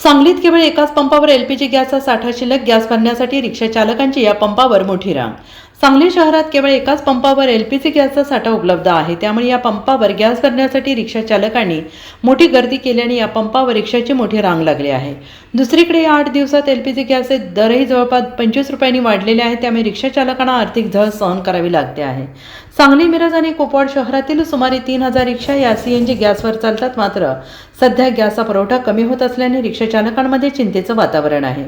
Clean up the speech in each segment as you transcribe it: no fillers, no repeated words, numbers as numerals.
सांगलीत केवळ एकाच पंपावर एलपीजी गॅसचा साठा शिल्लक, गॅस भरण्यासाठी रिक्षा चालकांची या पंपावर मोठी रांग। सांगली शहरात केवळ एकाच पंपावर एलपीजी गॅसचा साठा उपलब्ध आहे, त्यामुळे या पंपावर गॅस भरण्यासाठी रिक्षा चालकांनी मोठी गर्दी केल्याने या पंपावर रिक्षाची मोठी रांग लागली आहे। दुसरीकडे या 8 दिवसात एलपीजी गॅसचे दरही जवळपास 25 रुपयांनी वाढलेले आहेत, त्यामुळे रिक्षा चालकांना आर्थिक झळ सहन करावी लागते आहे। सांगली, मिरज आणि कुपवाड शहरातील सुमारे 3000 रिक्षा या सीएनजी गॅसवर चालतात। मात्र सध्या गॅसचा पुरवठा कमी होत असल्याने रिक्षा चालकांमध्ये चिंतेचं वातावरण आहे।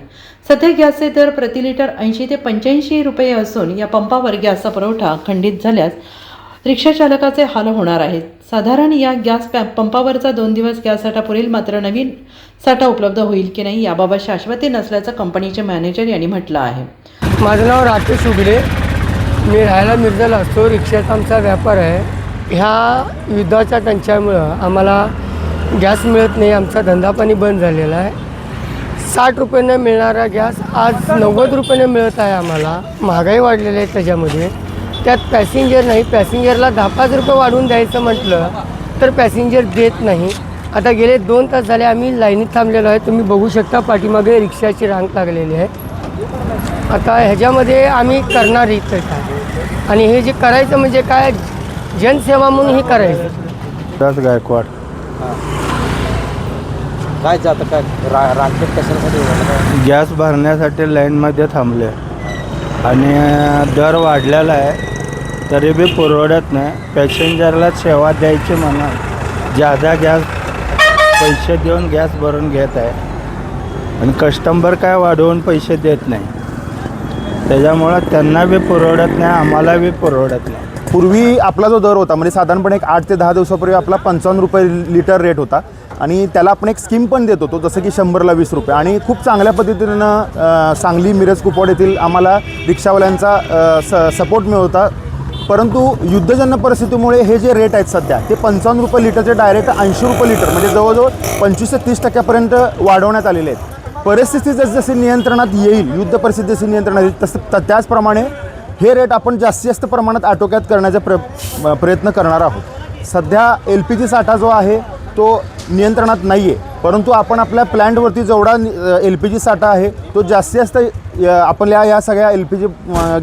सध्या गॅसचे दर प्रति लिटर 80 ते 85 रुपये असून या पंपावर गॅसचा पुरवठा खंडित झाल्यास रिक्षा चालकाचे हाल होणार आहेत। साधारण या गॅस पंपावरचा 2 दिवस गॅस साठा पुरेल, मात्र नवीन साठा उपलब्ध होईल की नाही याबाबत शाश्वती नसल्याचं कंपनीचे मॅनेजर यांनी म्हटलं आहे। माझं नाव राकेश उगले, मी राहायला मिरजला असतो। रिक्षाचा आमचा व्यापार आहे। ह्या युद्धाच्या टंचाईमुळं आम्हाला गॅस मिळत नाही, आमचा धंदा पाणी बंद झालेला आहे। 60 रुपयानं मिळणारा गॅस आज 90 रुपयानं मिळत आहे आम्हाला। महागाई वाढलेली आहे त्याच्यामध्ये, त्यात पॅसेंजर नाही। पॅसेंजरला 10-5 रुपये वाढवून द्यायचं म्हटलं तर पॅसेंजर देत नाही। आता गेले 2 तास झाले आम्ही लाईनीत थांबलेलो आहे। तुम्ही बघू शकता पाठीमागे रिक्षाची रांग लागलेली आहे। आता ह्याच्यामध्ये आम्ही करणार इथं काय, आणि हे जे करायचं म्हणजे काय, जनसेवा म्हणून हे करायचं। दास गायकवाड काय जातं काय रांगेत कशासाठी? गॅस भरण्यासाठी लाईनमध्ये थांबले आणि दर वाढलेला आहे, तरी बी परवडत नाही। पॅसेंजरला सेवा द्यायची म्हणा, जादा गॅस पैसे देऊन गॅस भरून घेत आहे आणि कस्टमर काय वाढवून पैसे देत नाही, त्याच्यामुळं त्यांना बी परवडत नाही, आम्हाला बी परवडत नाही। पूर्वी आपला जो दर होता म्हणजे साधारणपणे एक 8 ते 10 दिवसापूर्वी आपला 55 रुपये लिटर रेट होता आणि त्याला आपण एक स्कीम पण देत होतो, जसं की 100ला 20 रुपये, आणि खूप चांगल्या पद्धतीनं सांगली, मिरज, कुपवाड येथील आम्हाला रिक्षावाल्यांचा सपोर्ट मिळत होता। परंतु युद्धजन्य परिस्थितीमुळे हे जे रेट आहेत सध्या ते 55 रुपये लिटरचे डायरेक्ट 80 रुपये लिटर म्हणजे जवळजवळ 25 ते 30% वाढवण्यात आलेले आहेत। परिस्थिती जसजशी नियंत्रणात येईल, युद्ध परिस्थिती जशी नियंत्रणात येईल तसं त्याचप्रमाणे हे रेट आपण जास्तीत जास्त प्रमाणात आटोक्यात करण्याचा प्रयत्न करणार आहोत। सध्या LPG साठा जो आहे तो नियंत्रणात नाही आहे, परंतु आपण आपल्या प्लॅन्टवरती जेवढा LPG साठा आहे तो जास्तीत जास्त आपल्या या सगळ्या LPG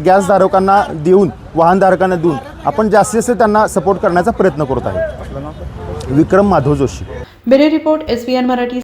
गॅसधारकांना देऊन, वाहनधारकांना देऊन आपण जास्तीत जास्त त्यांना सपोर्ट करण्याचा प्रयत्न करत आहे। Vikram Madhav Joshi, bureau report, SVN Marathi.